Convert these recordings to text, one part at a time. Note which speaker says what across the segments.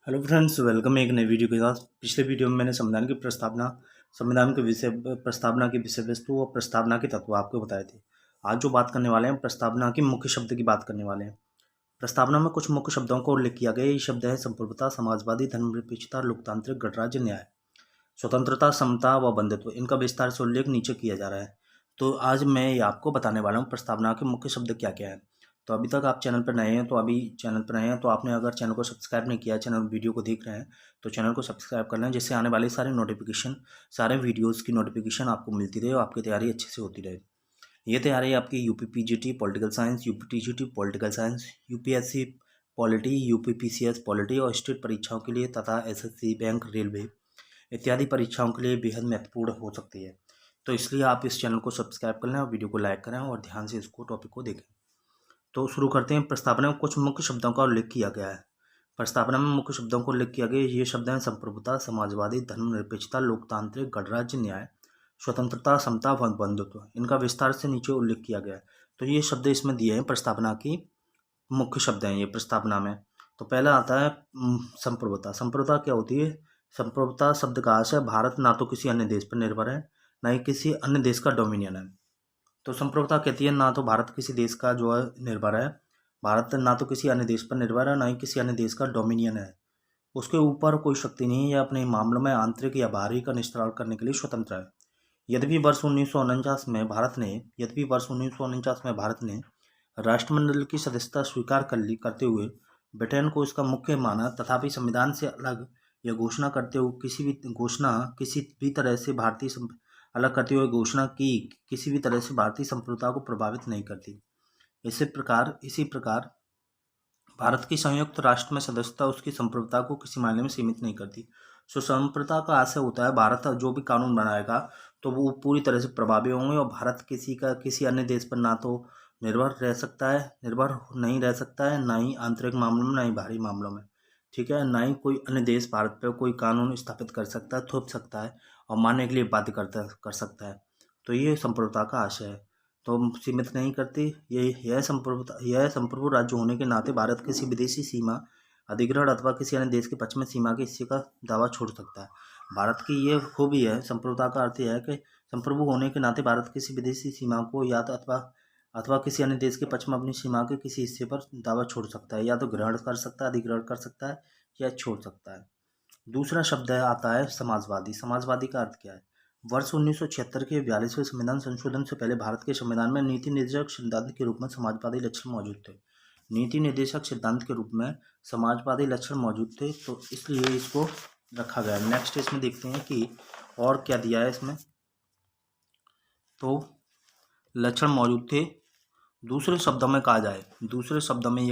Speaker 1: Hello friends, welcome एक नई video के साथ। पिछले वीडियो में मैंने संविधान के विषय प्रस्तावना की विषय वस्तु और प्रस्तावना के तत्व आपको बताए थे। आज जो बात करने वाले हैं, प्रस्तावना के मुख्य शब्द की बात करने वाले हैं। प्रस्तावना में कुछ मुख्य शब्दों का उल्लेख किया गया। ये शब्द है संप्रभुता, समाजवादी, धर्मनिरपेक्षता, लोकतांत्रिक, गणराज्य, न्याय, स्वतंत्रता, समता व बंधुत्व। इनका विस्तार से उल्लेख नीचे किया जा रहा है। तो आज मैं ये आपको बताने वाला हूँ प्रस्तावना के मुख्य शब्द क्या क्या है। तो अभी तक आप चैनल पर नए हैं तो आपने अगर चैनल को सब्सक्राइब नहीं किया, चैनल वीडियो को देख रहे हैं तो चैनल को सब्सक्राइब कर लें, जिससे आने वाले सारे वीडियोज़ की नोटिफिकेशन आपको मिलती रहे और आपकी तैयारी अच्छे से होती रहे। ये तैयारी आपकी UPPGT political science, UPTGT political science, UPSC polity, UPPCS polity और स्टेट परीक्षाओं के लिए तथा एसएससी, बैंक, रेलवे इत्यादि परीक्षाओं के लिए बेहद महत्वपूर्ण हो सकती है। तो इसलिए आप इस चैनल को सब्सक्राइब कर लें और वीडियो को लाइक करें और ध्यान से इसको टॉपिक को देखें। तो शुरू करते हैं। प्रस्तावना में कुछ मुख्य शब्दों का उल्लेख किया गया है। प्रस्तावना में मुख्य शब्दों का उल्लेख किया गया। ये शब्द हैं संप्रभुता, समाजवादी, धर्मनिरपेक्षता, लोकतांत्रिक, गणराज्य, न्याय, स्वतंत्रता, समता व बंधुत्व। इनका विस्तार से नीचे उल्लेख किया गया है। तो ये शब्द इसमें दिए हैं, प्रस्तावना की मुख्य शब्द हैं ये प्रस्तावना में। तो पहला आता है संप्रभुता। संप्रभुता क्या होती है? संप्रभुता शब्द का अर्थ है भारत ना तो किसी अन्य देश पर निर्भर है, ना ही किसी अन्य देश का डोमिनियन है। तो संप्रभुता कहती है ना तो भारत किसी देश का जो है निर्भर है, भारत ना तो किसी अन्य देश पर निर्भर है, ना ही किसी अन्य देश का डोमिनियन है। उसके ऊपर कोई शक्ति नहीं है या अपने मामलों में आंतरिक या बाहरी का निस्तारण करने के लिए स्वतंत्र है। यद्यपि वर्ष 1949 में भारत ने राष्ट्रमंडल की सदस्यता स्वीकार करते हुए ब्रिटेन को इसका मुख्य माना, तथापि संविधान से अलग यह घोषणा करते हुए किसी भी तरह से अलग करते हुए घोषणा की किसी भी तरह से भारतीय संप्रभुता को प्रभावित नहीं करती। इसी प्रकार भारत की संयुक्त राष्ट्र में सदस्यता उसकी संप्रभुता को किसी मायने में सीमित नहीं करती। सो संप्रभुता का आशय होता है भारत जो भी कानून बनाएगा तो वो पूरी तरह से प्रभावी होंगे और भारत किसी अन्य देश पर ना तो निर्भर नहीं रह सकता है, ना ही आंतरिक मामलों में, ना ही बाहरी मामलों में। ठीक है, ना ही कोई अन्य देश भारत पर कोई कानून स्थापित कर सकता है, थोप सकता है और मानने के लिए बाध्य कर सकता है। तो ये संप्रभुता का आशय है। तो सीमित नहीं करती। यह संप्रभु राज्य होने के नाते भारत किसी विदेशी सीमा अधिग्रहण अथवा किसी अन्य देश के पश्चिमी सीमा के हिस्से का दावा छोड़ सकता है। भारत की ये खूबी है। संप्रभुता का अर्थ यह है कि संप्रभु होने के नाते भारत किसी विदेशी सीमा को या तो अथवा किसी अन्य देश के पश्चिम अपनी सीमा के किसी हिस्से पर दावा छोड़ सकता है, या तो ग्रहण कर सकता है, अधिग्रहण कर सकता है या छोड़ सकता है। दूसरा शब्द आता है समाजवादी। समाजवादी का अर्थ क्या है? वर्ष 1976 के 42वें संविधान संशोधन से पहले भारत के संविधान में नीति निर्देशक सिद्धांत के रूप में समाजवादी लक्षण मौजूद थे। नीति निर्देशक सिद्धांत के रूप में समाजवादी लक्षण मौजूद थे, तो इसलिए इसको रखा गया। नेक्स्ट इसमें देखते हैं कि और क्या दिया है इसमें। तो लक्षण मौजूद थे। दूसरे शब्दों में कहा जाए दूसरे शब्दों में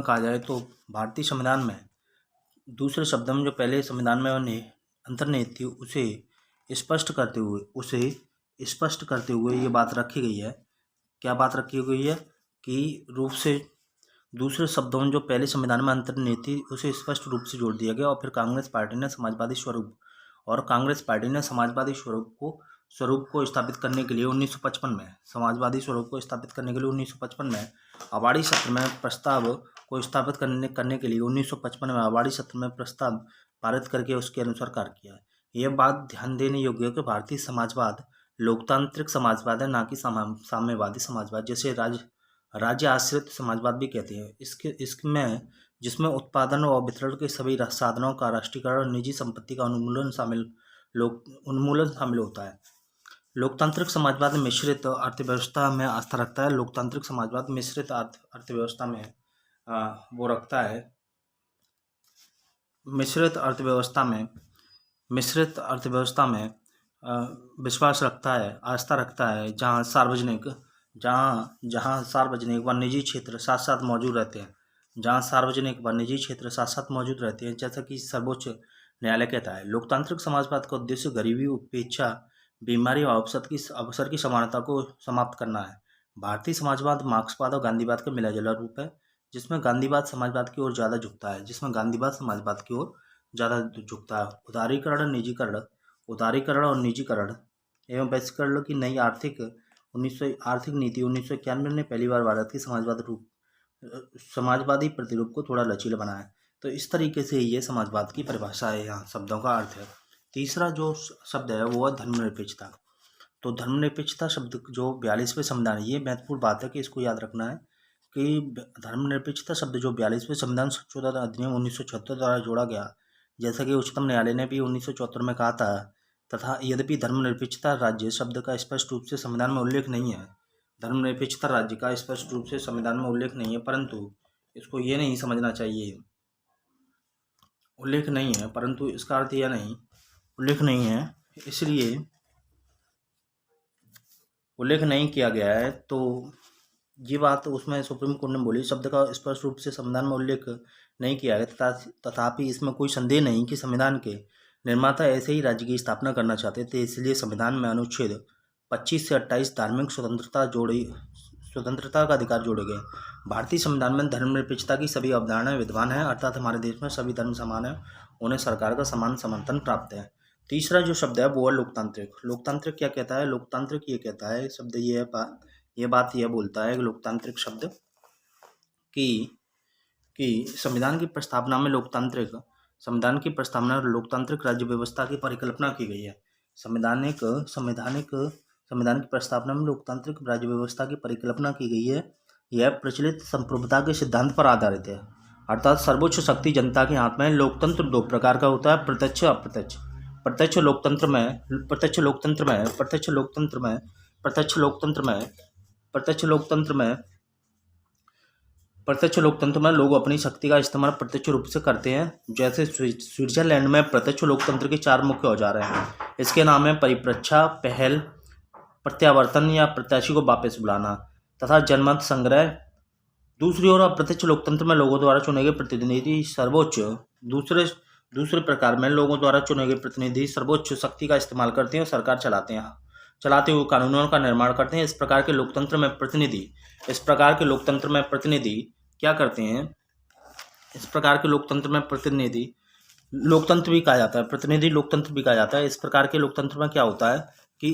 Speaker 1: कहा जाए तो भारतीय संविधान में दूसरे शब्दों में जो पहले संविधान में अंतर्निहित थी उसे स्पष्ट करते हुए ये बात रखी गई है। क्या बात रखी गई है? कि रूप से दूसरे शब्दों में जो पहले संविधान में अंतर्निहित थी उसे स्पष्ट रूप से जोड़ दिया गया। और फिर कांग्रेस पार्टी ने समाजवादी स्वरूप को स्थापित करने के लिए 1955 में अवार्डी सत्र में प्रस्ताव को स्थापित करने के लिए 1955 में अवार्डी सत्र में प्रस्ताव पारित करके उसके अनुसार कार्य किया। यह बात ध्यान देने योग्य है कि भारतीय समाजवाद लोकतांत्रिक समाजवाद है, ना कि साम्यवादी समाजवाद, जैसे राज्य आश्रित समाजवाद भी कहते हैं। इसमें जिसमें उत्पादन और वितरण के सभी साधनों का राष्ट्रीयकरण और निजी संपत्ति का उन्मूलन शामिल होता है। लोकतांत्रिक समाजवाद मिश्रित अर्थव्यवस्था में आस्था रखता है। लोकतांत्रिक समाजवाद मिश्रित अर्थव्यवस्था में विश्वास रखता है, आस्था रखता है, जहाँ सार्वजनिक व निजी क्षेत्र साथ साथ मौजूद रहते हैं, जैसा कि सर्वोच्च न्यायालय कहता है। लोकतांत्रिक समाजवाद का उद्देश्य गरीबी, उपेक्षा, बीमारी और अवसर की समानता को समाप्त करना है। भारतीय समाजवाद मार्क्सवाद और गांधीवाद का मिला जुला रूप है, जिसमें गांधीवाद समाजवाद की ओर ज़्यादा झुकता है। उदारीकरण और निजीकरण एवं वैश्वीकरण की नई आर्थिक आर्थिक नीति 1991 ने पहली बार भारत की समाजवादी प्रतिरूप को थोड़ा लचीला बनाया। तो इस तरीके से ये समाजवाद की परिभाषा है, यहाँ शब्दों का अर्थ है। तीसरा जो शब्द है वो है धर्मनिरपेक्षता। तो धर्मनिरपेक्षता शब्द जो 42वें संविधान, ये महत्वपूर्ण बात है कि इसको याद रखना है कि धर्मनिरपेक्षता शब्द जो 42वें संविधान संशोधन अधिनियम 1976 द्वारा जोड़ा गया, जैसा कि उच्चतम न्यायालय ने भी 1974 में कहा था, तथा यद्यपि धर्मनिरपेक्षता राज्य शब्द का स्पष्ट रूप से संविधान में उल्लेख नहीं है, धर्मनिरपेक्षता राज्य का स्पष्ट रूप से संविधान में उल्लेख नहीं है, परंतु इसको ये नहीं समझना चाहिए उल्लेख नहीं है, परंतु इसका अर्थ यह नहीं उल्लेख नहीं है, इसलिए उल्लेख नहीं किया गया है। तो ये बात उसमें सुप्रीम कोर्ट ने बोली, शब्द का स्पष्ट रूप से संविधान में उल्लेख नहीं किया गया, तथापि इसमें कोई संदेह नहीं कि संविधान के निर्माता ऐसे ही राज्य की स्थापना करना चाहते थे, इसलिए संविधान में अनुच्छेद 25 से 28 धार्मिक स्वतंत्रता का अधिकार जोड़े गए। भारतीय संविधान में धर्मनिरपेक्षता की सभी अवधारणाएं विद्यमान हैं, अर्थात हमारे देश में सभी धर्म समान हैं, उन्हें सरकार का समान समर्थन प्राप्त है। तीसरा जो शब्द है वो है लोकतांत्रिक। लोकतांत्रिक क्या कहता है? लोकतांत्रिक ये कहता है शब्द, ये बात यह बोलता है लोकतांत्रिक शब्द कि संविधान की प्रस्तावना में लोकतांत्रिक राज्य व्यवस्था की परिकल्पना की गई है। संविधान की प्रस्तावना में लोकतांत्रिक राज्य व्यवस्था की परिकल्पना की गई है। यह प्रचलित संप्रभुता के सिद्धांत पर आधारित है, अर्थात सर्वोच्च शक्ति जनता के हाथ में। लोकतंत्र दो प्रकार का होता है, प्रत्यक्ष अप्रत्यक्ष। प्रत्यक्ष लोकतंत्र में लोग अपनी शक्ति का इस्तेमाल प्रत्यक्ष रूप से करते हैं। जैसे स्विट्जरलैंड में प्रत्यक्ष लोकतंत्र के 4 मुख्य औजार हैं। इसके नाम है परिप्रेक्षा, पहल, प्रत्यावर्तन या प्रत्याशी को वापस बुलाना, तथा जनमत संग्रह। दूसरी ओर अप्रत्यक्ष लोकतंत्र में लोगों द्वारा चुने गए प्रतिनिधि सर्वोच्च दूसरे प्रकार में लोगों द्वारा चुने गए प्रतिनिधि सर्वोच्च शक्ति का इस्तेमाल करते हैं और सरकार चलाते हुए कानूनों का निर्माण करते हैं। इस प्रकार के लोकतंत्र में प्रतिनिधि क्या करते हैं? इस प्रकार के लोकतंत्र में प्रतिनिधि लोकतंत्र भी कहा जाता है, प्रतिनिधि लोकतंत्र भी कहा जाता है। इस प्रकार के लोकतंत्र में क्या होता है कि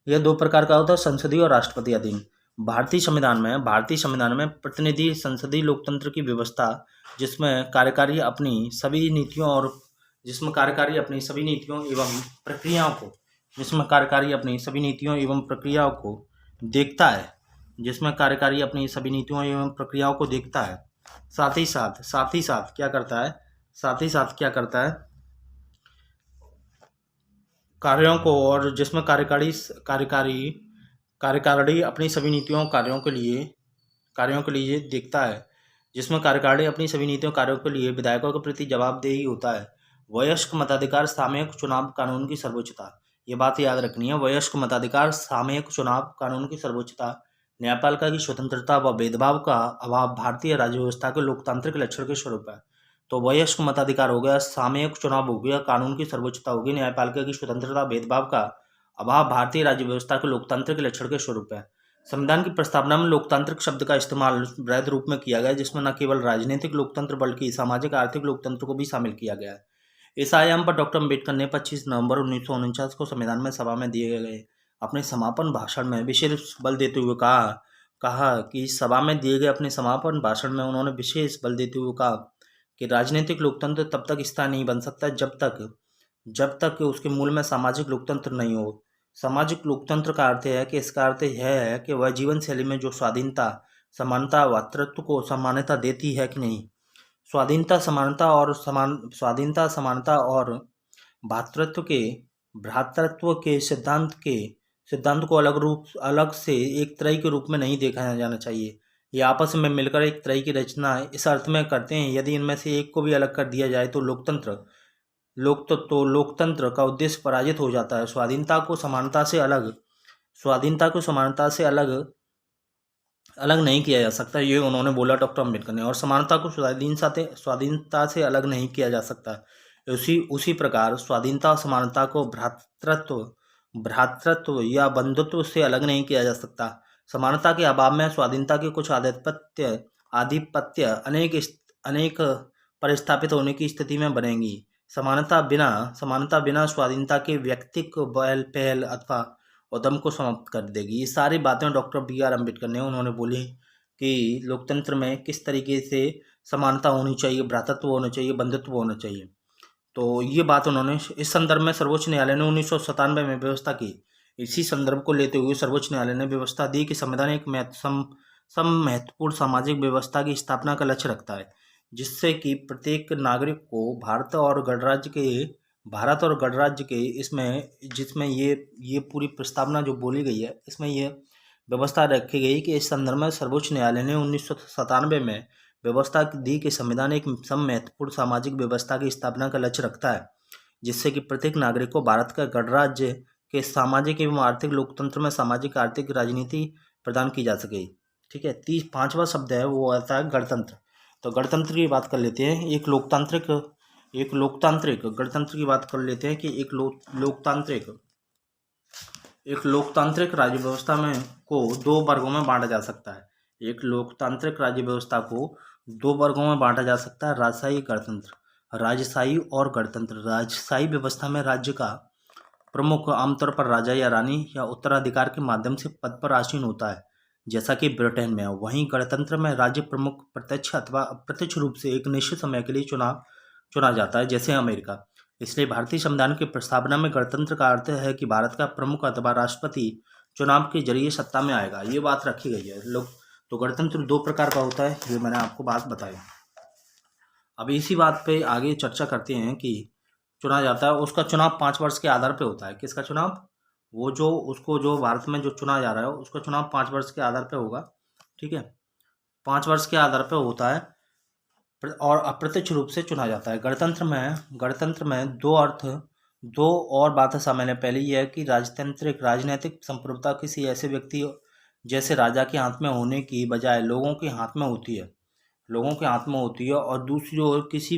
Speaker 1: यह 2 प्रकार का होता है, संसदीय और राष्ट्रपति अधीन। भारतीय संविधान में प्रतिनिधि संसदीय लोकतंत्र की व्यवस्था, जिसमें कार्यकारी अपनी सभी नीतियों एवं प्रक्रियाओं को देखता है। साथ ही साथ क्या करता है? कार्यों को, और जिसमें कार्यकारिणी अपनी सभी नीतियों कार्यों के लिए देखता है, जिसमें कार्यकारिणी अपनी सभी नीतियों कार्यों के लिए विधायकों के प्रति जवाबदेही होता है। वयस्क मताधिकार, सामयिक चुनाव, कानून की सर्वोच्चता, ये बात याद रखनी है। वयस्क मताधिकार, सामयिक चुनाव, कानून की सर्वोच्चता, न्यायपालिका की स्वतंत्रता व भेदभाव का अभाव भारतीय राज्य व्यवस्था के लोकतांत्रिक लक्षण के स्वरूप है। तो वयस्क मताधिकार हो गया, सामयिक चुनाव हो गया, कानून की सर्वोच्चता होगी, न्यायपालिका की स्वतंत्रता, भेदभाव का अभाव भारतीय राज्य व्यवस्था के लोकतांत्रिक लक्षण के स्वरूप है। संविधान की प्रस्तावना में लोकतांत्रिक शब्द का इस्तेमाल वृहद रूप में किया गया, जिसमें न केवल राजनीतिक लोकतंत्र बल्कि सामाजिक आर्थिक लोकतंत्र को भी शामिल किया गया है। इस आयाम पर डॉक्टर अम्बेडकर ने 25 नवंबर 1949 को संविधान में सभा में दिए गए अपने समापन भाषण में विशेष बल देते हुए कहा कि राजनीतिक लोकतंत्र तब तक स्थायी नहीं बन सकता जब तक कि उसके मूल में सामाजिक लोकतंत्र नहीं हो। सामाजिक लोकतंत्र का अर्थ है कि इसका अर्थ यह है कि वह जीवन शैली में जो स्वाधीनता, समानता, भ्रातृत्व को सामान्यता देती है कि नहीं। स्वाधीनता, समानता और भ्रातृत्व के सिद्धांत को अलग से एक त्रयी के रूप में नहीं देखा जाना चाहिए। ये आपस में मिलकर एक त्रयी की रचना इस अर्थ में करते हैं, यदि इनमें से एक को भी अलग कर दिया जाए तो लोकतंत्र का उद्देश्य पराजित हो जाता है। स्वाधीनता को समानता से अलग नहीं किया जा सकता, ये उन्होंने बोला डॉक्टर अम्बेडकर ने। और समानता को स्वाधीनता से अलग नहीं किया जा सकता। उसी प्रकार स्वाधीनता और समानता को भ्रातृत्व या बंधुत्व से अलग नहीं किया जा सकता। समानता के अभाव में स्वाधीनता के कुछ आधिपत्य अनेक परिस्थापित होने की स्थिति में बनेंगी। समानता बिना स्वाधीनता के व्यक्तिक पहल अथवा उद्यम को समाप्त कर देगी। ये सारी बातें डॉक्टर BR अम्बेडकर ने उन्होंने बोली कि लोकतंत्र में किस तरीके से समानता होनी चाहिए, भ्रातृत्व होना चाहिए, बंधुत्व होना चाहिए। तो ये बात उन्होंने इस संदर्भ में सर्वोच्च न्यायालय ने 1997 में व्यवस्था की। इसी संदर्भ को लेते हुए सर्वोच्च न्यायालय ने व्यवस्था दी कि संविधान एक महत्वपूर्ण सामाजिक व्यवस्था की स्थापना का लक्ष्य रखता है, जिससे कि प्रत्येक नागरिक को भारत और गणराज्य के इसमें जिसमें ये पूरी प्रस्तावना जो बोली गई है, इसमें ये व्यवस्था रखी गई कि इस संदर्भ में सर्वोच्च न्यायालय ने 1997 में व्यवस्था दी कि संविधान एक महत्वपूर्ण सामाजिक व्यवस्था की स्थापना का लक्ष्य रखता है, जिससे कि प्रत्येक नागरिक को भारत का गणराज्य के सामाजिक एवं आर्थिक लोकतंत्र में सामाजिक आर्थिक राजनीति प्रदान की जा सके। ठीक है। 5वां शब्द है वो आता है गणतंत्र। तो गणतंत्र की बात कर लेते हैं। एक लोकतांत्रिक गणतंत्र की बात कर लेते हैं कि एक लोकतांत्रिक राज्य व्यवस्था में को 2 वर्गों में बांटा जा सकता है। एक लोकतांत्रिक राज्य व्यवस्था को 2 वर्गों में बांटा जा सकता है, राजशाही और गणतंत्र। राजशाही व्यवस्था में राज्य का प्रमुख आमतौर पर राजा या रानी या उत्तराधिकार के माध्यम से पद पर आसीन होता है, जैसा कि ब्रिटेन में है। वहीं गणतंत्र में राज्य प्रमुख प्रत्यक्ष अथवा अप्रत्यक्ष रूप से एक निश्चित समय के लिए चुना जाता है, जैसे अमेरिका। इसलिए भारतीय संविधान की प्रस्तावना में गणतंत्र का अर्थ है कि भारत का प्रमुख अथवा राष्ट्रपति चुनाव के जरिए सत्ता में आएगा। ये बात रखी गई है। तो गणतंत्र 2 प्रकार का होता है, ये मैंने आपको बात बताई। अब इसी बात पे आगे चर्चा करते हैं कि चुना जाता है, उसका चुनाव 5 वर्ष के आधार पे होता है। किसका चुनाव? जो भारत में जो चुना जा रहा है उसका चुनाव 5 वर्ष के आधार पे होगा। ठीक है। 5 वर्ष के आधार पे होता है और अप्रत्यक्ष रूप से चुना जाता है। गणतंत्र में 2 और बातें शामिल है। पहली यह है कि राजनीतिक संप्रभुता किसी ऐसे व्यक्ति जैसे राजा के हाथ में होने की बजाय लोगों के हाथ में होती है। और दूसरी ओर किसी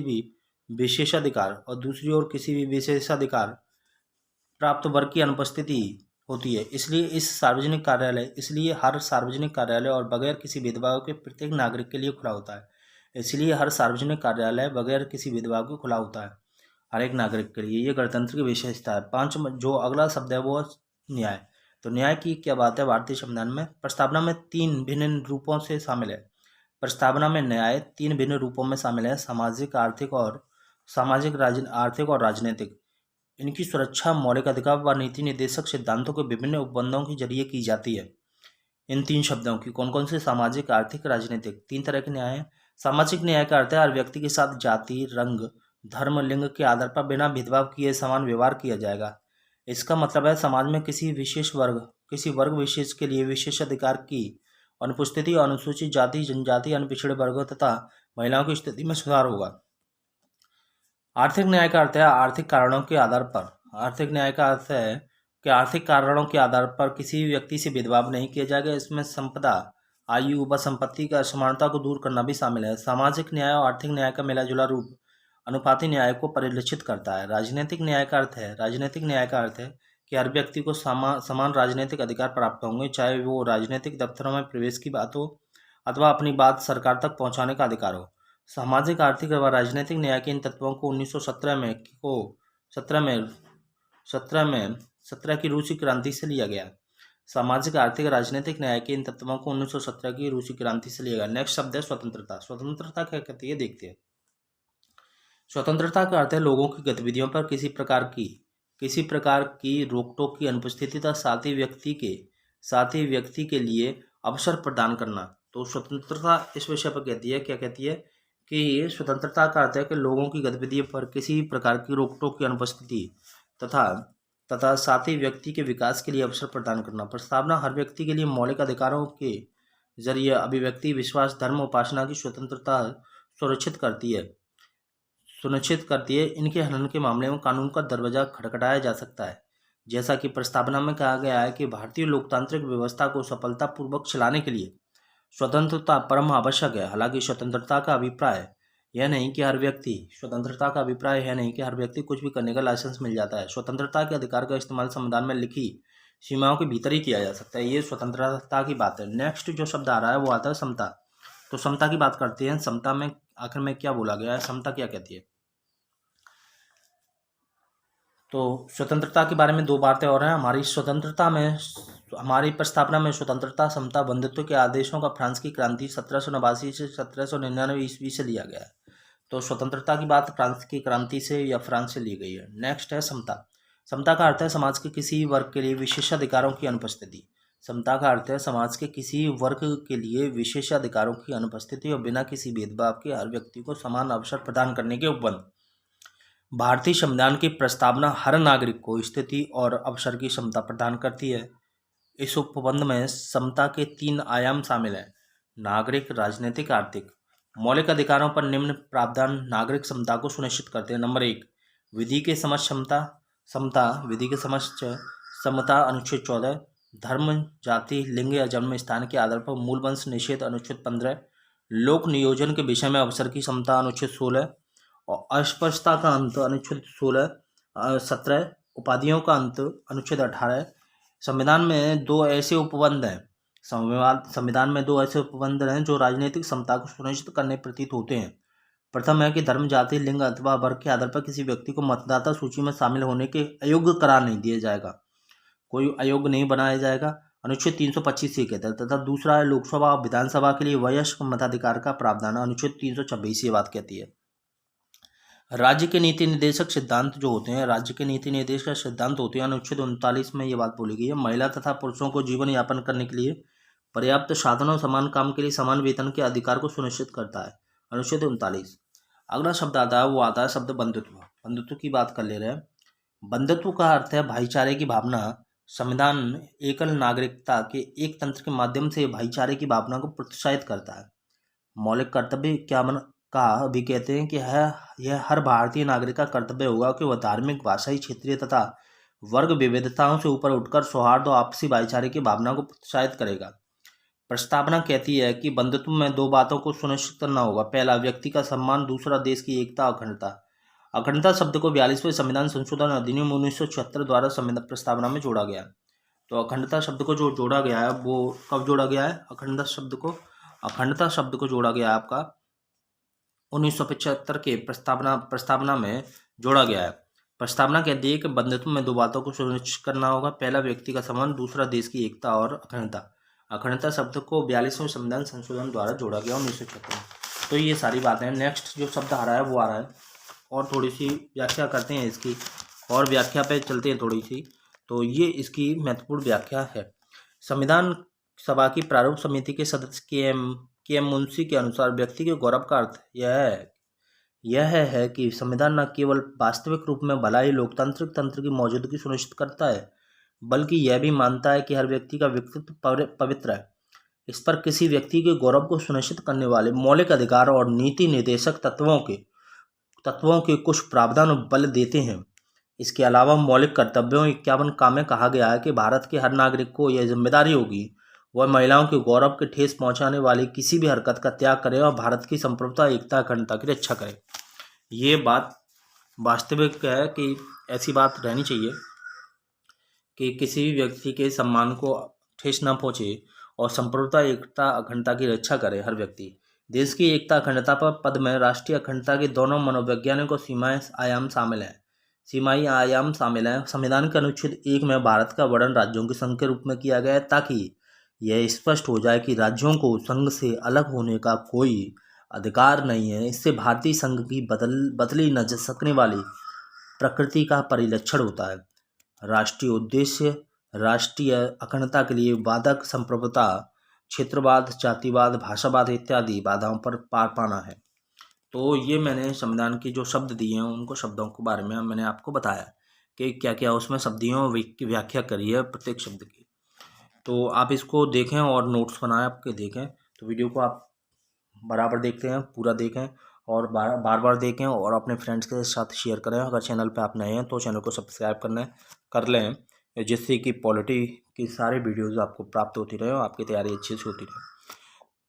Speaker 1: भी विशेषाधिकार प्राप्त वर्ग की अनुपस्थिति होती है। इसलिए हर सार्वजनिक कार्यालय और बगैर किसी भेदभाव के प्रत्येक नागरिक के लिए खुला होता है। हर एक नागरिक के लिए। ये गणतंत्र की विशेषता है। 5 जो अगला शब्द है वो न्याय। तो न्याय की क्या बात है भारतीय संविधान में? प्रस्तावना में 3 भिन्न रूपों से शामिल है। प्रस्तावना में न्याय 3 भिन्न रूपों में शामिल है: सामाजिक, आर्थिक और राजनीतिक। इनकी सुरक्षा मौलिक अधिकार व नीति निर्देशक सिद्धांतों के विभिन्न उपबंधों के जरिए की जाती है। इन 3 शब्दों की कौन से? सामाजिक, आर्थिक, राजनीतिक। 3 तरह के न्याय हैं। सामाजिक न्याय का अर्थ है हर व्यक्ति के साथ जाति, रंग, धर्म, लिंग के आधार पर बिना भेदभाव किए समान व्यवहार किया जाएगा। इसका मतलब है समाज में किसी वर्ग विशेष के लिए विशेषाधिकार की अनुपस्थिति, अनुसूचित जाति, जनजाति, अन्य पिछड़े वर्गों तथा महिलाओं की स्थिति में सुधार होगा। आर्थिक न्याय का अर्थ है आर्थिक कारणों के आधार पर किसी भी व्यक्ति से भेदभाव नहीं किया जाएगा। इसमें संपदा, आयु व संपत्ति की असमानता को दूर करना भी शामिल है। सामाजिक न्याय और आर्थिक न्याय का मिला जुला रूप अनुपाती न्याय को परिलक्षित करता है। राजनीतिक न्याय का अर्थ है कि हर व्यक्ति को समान राजनीतिक अधिकार प्राप्त होंगे, चाहे वो राजनीतिक दफ्तरों में प्रवेश की बात हो अथवा अपनी बात सरकार तक पहुंचाने का अधिकार हो। सामाजिक, आर्थिक व राजनीतिक न्याय के इन तत्वों को 1917 की रूसी क्रांति से लिया गया। सामाजिक, आर्थिक, राजनीतिक न्याय के इन तत्वों को 1917 की रूसी क्रांति से लिया गया। नेक्स्ट शब्द है स्वतंत्रता। स्वतंत्रता क्या कहती है देखते हैं। स्वतंत्रता का अर्थ है लोगों की गतिविधियों पर किसी प्रकार की रोक टोक की अनुपस्थिति तथा साथ ही व्यक्ति के लिए अवसर प्रदान करना। तो स्वतंत्रता इस विषय पर कहती है, क्या कहती है कि स्वतंत्रता का अर्थ है कि लोगों की गतिविधियों पर किसी प्रकार की रोक टोक की अनुपस्थिति तथा साथ ही व्यक्ति के विकास के लिए अवसर प्रदान करना। प्रस्तावना हर व्यक्ति के लिए मौलिक अधिकारों के जरिए अभिव्यक्ति, विश्वास, धर्म, उपासना की स्वतंत्रता सुनिश्चित करती है। इनके हनन के मामले में कानून का दरवाजा खटखटाया जा सकता है। जैसा कि प्रस्तावना में कहा गया है कि भारतीय लोकतांत्रिक व्यवस्था को सफलतापूर्वक चलाने के लिए स्वतंत्रता परम आवश्यक है। हालांकि स्वतंत्रता का अभिप्राय यह नहीं कि हर व्यक्ति कुछ भी करने का लाइसेंस मिल जाता है। स्वतंत्रता के अधिकार का इस्तेमाल संविधान में लिखी सीमाओं के भीतर ही किया जा सकता है। ये स्वतंत्रता की बात है। नेक्स्ट जो शब्द आ रहा है वो आता है समता। तो समता की बात करते हैं। समता में आखिर में क्या बोला गया है? समता क्या कहती है? तो स्वतंत्रता के बारे में दो बातें और हैं। हमारी प्रस्तावना में स्वतंत्रता, समता, बंधुत्व के आदेशों का फ्रांस की क्रांति 1789 से 1799 ईस्वी से लिया गया है। तो स्वतंत्रता की बात फ्रांस की क्रांति से या फ्रांस से ली गई है। नेक्स्ट है समता। समता का अर्थ है समाज के किसी वर्ग के लिए विशेषाधिकारों की अनुपस्थिति। समता का अर्थ है समाज के किसी वर्ग के लिए विशेषाधिकारों की अनुपस्थिति और बिना किसी भेदभाव के हर व्यक्ति को समान अवसर प्रदान करने के उपबंध। भारतीय संविधान की प्रस्तावना हर नागरिक को स्थिति और अवसर की क्षमता प्रदान करती है। इस उपबंध में समता के 3 आयाम शामिल हैं: नागरिक, राजनीतिक, आर्थिक। मौलिक अधिकारों पर निम्न प्रावधान नागरिक समता को सुनिश्चित करते हैं। नंबर 1, विधि के समक्ष समता विधि के समक्ष समता अनुच्छेद 14। धर्म, जाति, लिंग या जन्म स्थान के आधार पर मूल वंश निषेध अनुच्छेद 15। लोक नियोजन के विषय में अवसर की समता अनुच्छेद 16 और अस्पृश्यता का अंत अनुच्छेद 17। उपाधियों का अंत अनुच्छेद 18। संविधान में दो ऐसे उपबंध हैं जो राजनीतिक समता को सुनिश्चित करने प्रतीत होते हैं। प्रथम है कि धर्म, जाति, लिंग अथवा वर्ग के आधार पर किसी व्यक्ति को मतदाता सूची में शामिल होने के अयोग्य करार नहीं दिया जाएगा, कोई अयोग्य नहीं बनाया जाएगा, अनुच्छेद 325 ये कहता है। तथा दूसरा है लोकसभा और विधानसभा के लिए वयस्क मताधिकार का प्रावधान, अनुच्छेद 326 ये बात कहती है। राज्य के नीति निर्देशक सिद्धांत जो होते हैं, राज्य के नीति निर्देशक सिद्धांत होते हैं, अनुच्छेद 39 में ये बात बोली गई है। महिला तथा पुरुषों को जीवन यापन करने के लिए पर्याप्त साधनों, समान काम के लिए समान वेतन के अधिकार को सुनिश्चित करता है, अनुच्छेद 39। अगला शब्द आता है, वो आता है शब्द बंधुत्व। बंधुत्व की बात कर ले रहे हैं। बंधुत्व का अर्थ है भाईचारे की भावना। संविधान एकल नागरिकता के एक तंत्र के माध्यम से भाईचारे की भावना को प्रोत्साहित करता है। मौलिक कर्तव्य क्या का भी कहते हैं कि यह हर भारतीय नागरिक का कर्तव्य होगा कि वह धार्मिक, भाषाई, क्षेत्रीय तथा वर्ग विविधताओं से ऊपर उठकर सौहार्द और आपसी भाईचारे की भावना को प्रोत्साहित करेगा। प्रस्तावना कहती है कि बंधुत्व में 2 बातों को सुनिश्चित करना होगा। पहला, व्यक्ति का सम्मान, दूसरा देश की एकता, अखंडता। अखंडता शब्द को 42वें संविधान संशोधन अधिनियम 1976 द्वारा संविधान प्रस्तावना में जोड़ा गया। तो अखंडता शब्द को जो जोड़ा गया है वो कब जोड़ा गया है? अखंडता शब्द को जोड़ा गया है आपका 1975 के प्रस्तावना में जोड़ा गया है। प्रस्तावना कहती है कि बंधुत्व में 2 बातों को सुनिश्चित करना होगा। पहला, व्यक्ति का सम्मान, दूसरा देश की एकता और अखंडता। अखंडता शब्द को 42वें संविधान संशोधन द्वारा जोड़ा गया 1976। तो ये सारी बातें हैं। नेक्स्ट जो शब्द आ रहा है वो आ रहा है, और थोड़ी सी व्याख्या करते हैं इसकी, और व्याख्या पे चलते हैं थोड़ी सी। तो ये इसकी महत्वपूर्ण व्याख्या है। संविधान सभा की प्रारूप समिति के सदस्य के एम मुंशी के अनुसार व्यक्ति के गौरव का अर्थ यह है कि संविधान न केवल वास्तविक रूप में भलाई लोकतांत्रिक तंत्र की मौजूदगी सुनिश्चित करता है, बल्कि यह भी मानता है कि हर व्यक्ति का व्यक्तित्व पवित्र है। इस पर किसी व्यक्ति के गौरव को सुनिश्चित करने वाले मौलिक अधिकार और नीति निर्देशक तत्वों के कुछ प्रावधान बल देते हैं। इसके अलावा मौलिक कर्तव्यों 51 का में कहा गया है कि भारत के हर नागरिक को यह जिम्मेदारी होगी वह महिलाओं के गौरव के ठेस पहुंचाने वाली किसी भी हरकत का त्याग करे और भारत की संप्रभुता, एकता, अखंडता की रक्षा करे। ये बात वास्तविक है कि ऐसी बात रहनी चाहिए कि किसी भी व्यक्ति के सम्मान को ठेस न पहुंचे और संप्रभुता, एकता, अखंडता की रक्षा करे हर व्यक्ति। देश की एकता, अखंडता पर पद में राष्ट्रीय अखंडता के दोनों मनोवैज्ञानिक और सीमाई आयाम शामिल हैं। संविधान के अनुच्छेद 1 में भारत का वर्णन राज्यों के संघ के रूप में किया गया है, ताकि यह स्पष्ट हो जाए कि राज्यों को संघ से अलग होने का कोई अधिकार नहीं है। इससे भारतीय संघ की बदली न जा सकने वाली प्रकृति का परिलक्षण होता है। राष्ट्रीय उद्देश्य राष्ट्रीय अखंडता के लिए वादक संप्रभुता, क्षेत्रवाद, जातिवाद, भाषावाद इत्यादि बाधाओं पर पार पाना है। तो ये मैंने संविधान के जो शब्द दिए हैं उनको शब्दों के बारे में मैंने आपको बताया कि क्या क्या उसमें शब्दियों की व्याख्या करी है प्रत्येक शब्द की। तो आप इसको देखें और नोट्स बनाएं, आपके देखें। तो वीडियो को आप बराबर देखते हैं, पूरा देखें और बार बार देखें और अपने फ्रेंड्स के साथ शेयर करें। अगर चैनल पे आप नए हैं तो चैनल को सब्सक्राइब कर लें, जिससे कि पॉलिटी की सारे वीडियोज़ आपको प्राप्त होती रहे और आपकी तैयारी अच्छे से होती रहे।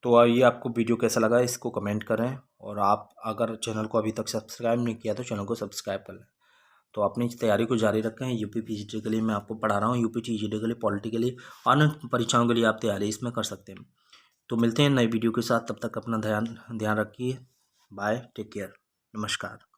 Speaker 1: तो ये आपको वीडियो कैसा लगा इसको कमेंट करें, और आप अगर चैनल को अभी तक सब्सक्राइब नहीं किया तो चैनल को सब्सक्राइब कर लें। तो अपनी तैयारी को जारी रखें। यूपी पीजीटी के लिए मैं आपको पढ़ा रहा हूँ, यूपी पीजीटी के लिए, पॉलिटी के लिए, अन्य परीक्षाओं के लिए आप तैयारी इसमें कर सकते हैं। तो मिलते हैं नई वीडियो के साथ, तब तक अपना ध्यान रखिए। बाय, टेक केयर, नमस्कार।